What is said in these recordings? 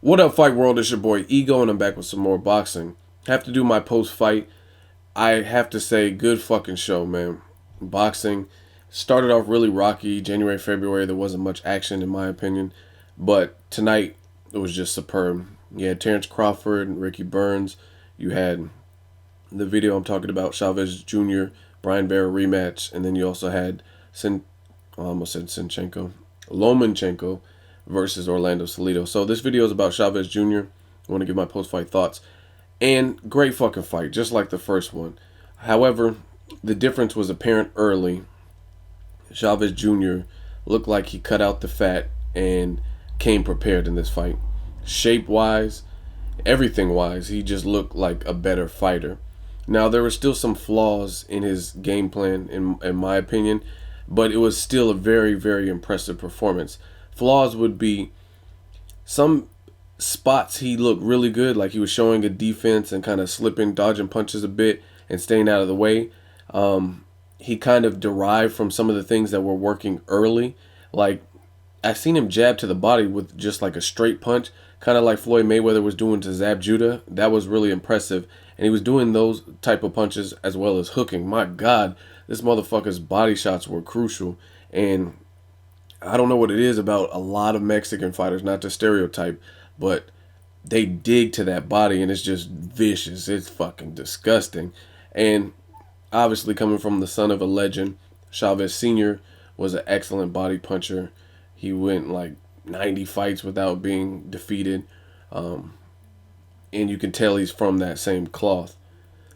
What up, Fight World? It's your boy Ego, and I'm back with some more boxing. Have to do my post-fight. I have to say, good fucking show, man. Boxing started off really rocky. January, February, there wasn't much action, in my opinion. But tonight, it was just superb. You had Terrence Crawford and Ricky Burns. You had the video I'm talking about, Chavez Jr., Bryan Vera rematch. And then you also had, I almost said Sinchenko, Lomachenko versus Orlando Salido. So this video is about Chavez Jr. I want to give my post-fight thoughts. And great fucking fight, just like the first one. However, the difference was apparent early. Chavez Jr. looked like he cut out the fat and came prepared in this fight. Shape-wise, everything-wise, he just looked like a better fighter. Now, there were still some flaws in his game plan, in my opinion, but it was still a very, very impressive performance. Flaws would be some spots he looked really good, like he was showing a defense and kind of slipping, dodging punches a bit and staying out of the way. He kind of derived from some of the things that were working early. Like, I seen him jab to the body with just like a straight punch, kind of like Floyd Mayweather was doing to Zab Judah. That was really impressive. And he was doing those type of punches as well as hooking. My God, this motherfucker's body shots were crucial. And I don't know what it is about a lot of Mexican fighters, not to stereotype, but they dig to that body and it's just vicious. It's fucking disgusting. And obviously coming from the son of a legend, Chavez Sr. was an excellent body puncher. He went like 90 fights without being defeated. And you can tell he's from that same cloth.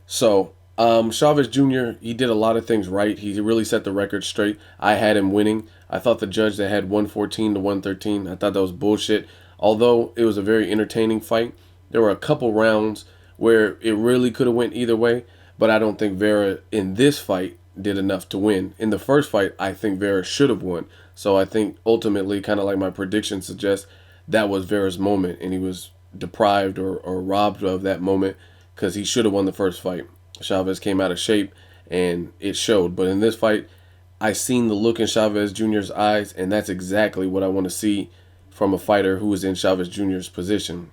So, Chavez Jr., he did a lot of things right. He really set the record straight. I had him winning. I thought the judge that had 114 to 113, I thought that was bullshit. Although it was a very entertaining fight, there were a couple rounds where it really could have went either way, but I don't think Vera in this fight did enough to win. In the first fight, I think Vera should have won. So I think ultimately, kind of like my prediction suggests, that was Vera's moment, and he was deprived or robbed of that moment because he should have won the first fight. Chavez came out of shape, and it showed. But in this fight, I seen the look in Chavez Jr.'s eyes, and that's exactly what I want to see from a fighter who is in Chavez Jr.'s position.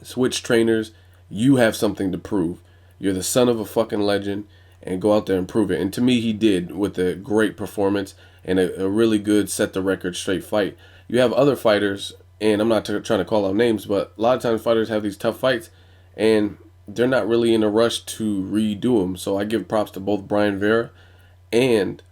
Switch trainers, you have something to prove. You're the son of a fucking legend, and go out there and prove it. And to me, he did with a great performance and a really good set the record straight fight. You have other fighters, and I'm not trying to call out names, but a lot of times fighters have these tough fights, and they're not really in a rush to redo them. So I give props to both Bryan Vera and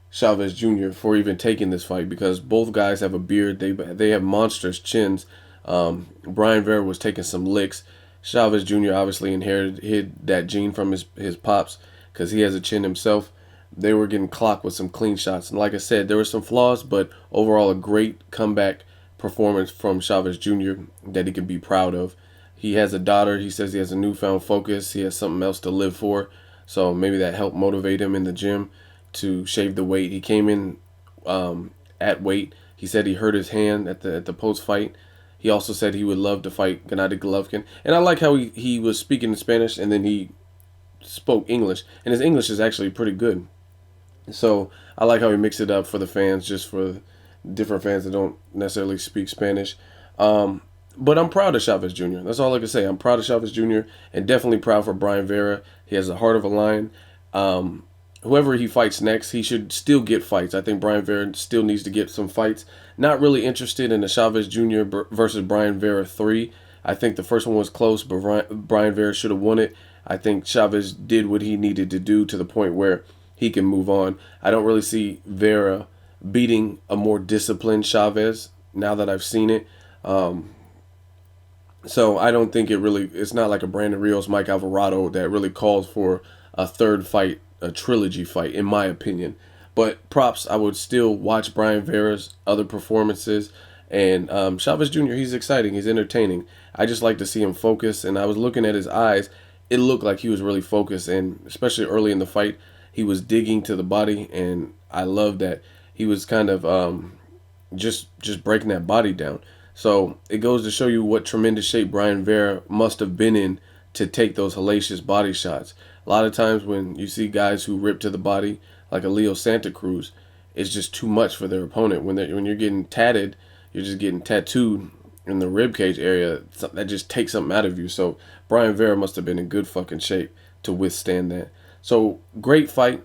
Chavez Jr. for even taking this fight, because both guys have a beard. They have monstrous chins. Bryan Vera was taking some licks. Chavez Jr. obviously inherited that gene from his pops because he has a chin himself. They were getting clocked with some clean shots. And like I said, there were some flaws, but overall a great comeback performance from Chavez Jr. that he can be proud of. He has a daughter. He says he has a newfound focus. He has something else to live for. So maybe that helped motivate him in the gym to shave the weight. He came in at weight. He said he hurt his hand at the post fight. He also said he would love to fight Gennady Golovkin. And I like how he was speaking in Spanish and then he spoke English. And his English is actually pretty good. So I like how he mixed it up for the fans, just for different fans that don't necessarily speak Spanish. But I'm proud of Chavez Jr. That's all I can say. I'm proud of Chavez Jr. and definitely proud for Bryan Vera. He has the heart of a lion. Whoever he fights next, he should still get fights. I think Bryan Vera still needs to get some fights. Not really interested in the Chavez Jr. versus Bryan Vera 3. I think the first one was close, but Bryan Vera should have won it. I think Chavez did what he needed to do to the point where he can move on. I don't really see Vera beating a more disciplined Chavez now that I've seen it. So I don't think it's not like a Brandon Rios, Mike Alvarado that really calls for a third fight, a trilogy fight, in my opinion. But props, I would still watch Bryan Vera's other performances. And Chavez Jr., he's exciting. He's entertaining. I just like to see him focus. And I was looking at his eyes. It looked like he was really focused. And especially early in the fight, he was digging to the body. And I love that. He was kind of just breaking that body down. So it goes to show you what tremendous shape Bryan Vera must have been in to take those hellacious body shots. A lot of times when you see guys who rip to the body, like a Leo Santa Cruz, it's just too much for their opponent. When you're getting tatted, you're just getting tattooed. in the rib cage area, that just takes something out of you. So Bryan Vera must have been in good fucking shape to withstand that. So great fight.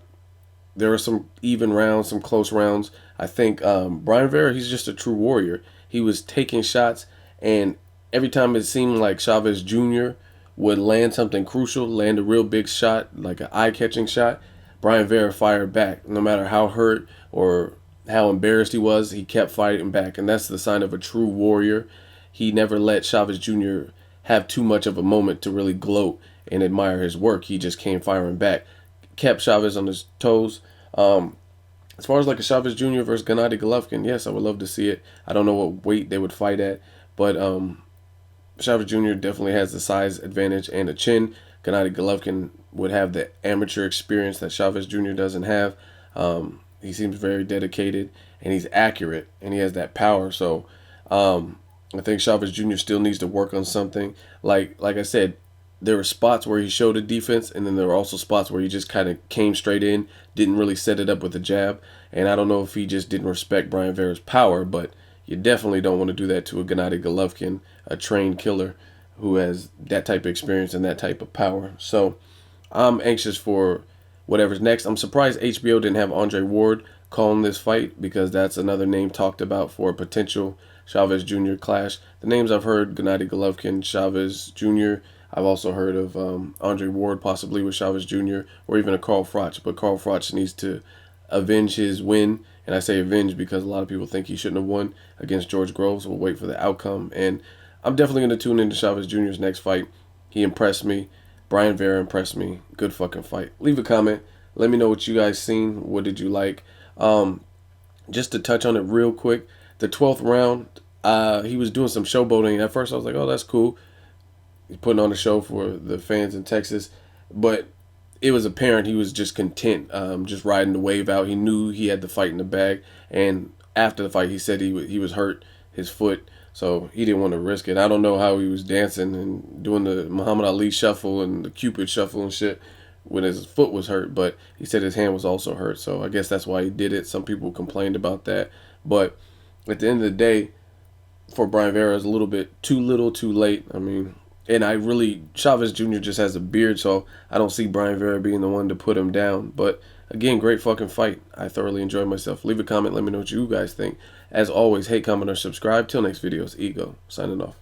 There were some even rounds, some close rounds. I think Bryan Vera, he's just a true warrior. He was taking shots, and every time it seemed like Chavez Jr. would land something crucial, land a real big shot, like an eye-catching shot, Bryan Vera fired back. No matter how hurt or how embarrassed he was, he kept fighting back, and that's the sign of a true warrior. He never let Chavez Jr. have too much of a moment to really gloat and admire his work. He just came firing back, kept Chavez on his toes. As far as like a Chavez Jr. versus Gennady Golovkin, yes, I would love to see it. I don't know what weight they would fight at, but Chavez Jr. definitely has the size advantage and a chin. Gennady Golovkin would have the amateur experience that Chavez Jr. doesn't have. He seems very dedicated, and he's accurate, and he has that power. So I think Chavez Jr. still needs to work on something. Like I said, there were spots where he showed a defense, and then there were also spots where he just kind of came straight in, didn't really set it up with a jab. And I don't know if he just didn't respect Bryan Vera's power, but you definitely don't want to do that to a Gennady Golovkin, a trained killer who has that type of experience and that type of power. So I'm anxious for whatever's next. I'm surprised HBO didn't have Andre Ward calling this fight, because that's another name talked about for a potential Chavez Jr. clash. The names I've heard: Gennady Golovkin, Chavez Jr. I've also heard of Andre Ward possibly with Chavez Jr. or even a Carl Froch. But Carl Froch needs to avenge his win. And I say avenge because a lot of people think he shouldn't have won against George Groves. We'll wait for the outcome. And I'm definitely going to tune into Chavez Jr.'s next fight. He impressed me. Bryan Vera impressed me. Good fucking fight. Leave a comment. Let me know what you guys seen. What did you like? Just to touch on it real quick, the 12th round, he was doing some showboating. At first I was like, oh, that's cool. He's putting on a show for the fans in Texas. But it was apparent he was just content, just riding the wave out. He knew he had the fight in the bag. And after the fight, he said he was hurt, his foot. So he didn't want to risk it. I don't know how he was dancing and doing the Muhammad Ali shuffle and the Cupid shuffle and shit when his foot was hurt. But he said his hand was also hurt. So I guess that's why he did it. Some people complained about that. But at the end of the day, for Bryan Vera, it's a little bit too little, too late. I mean, and Chavez Jr. just has a beard, so I don't see Bryan Vera being the one to put him down. But again, great fucking fight. I thoroughly enjoyed myself. Leave a comment. Let me know what you guys think. As always, hate, comment, or subscribe. Till next video, it's Ego, signing off.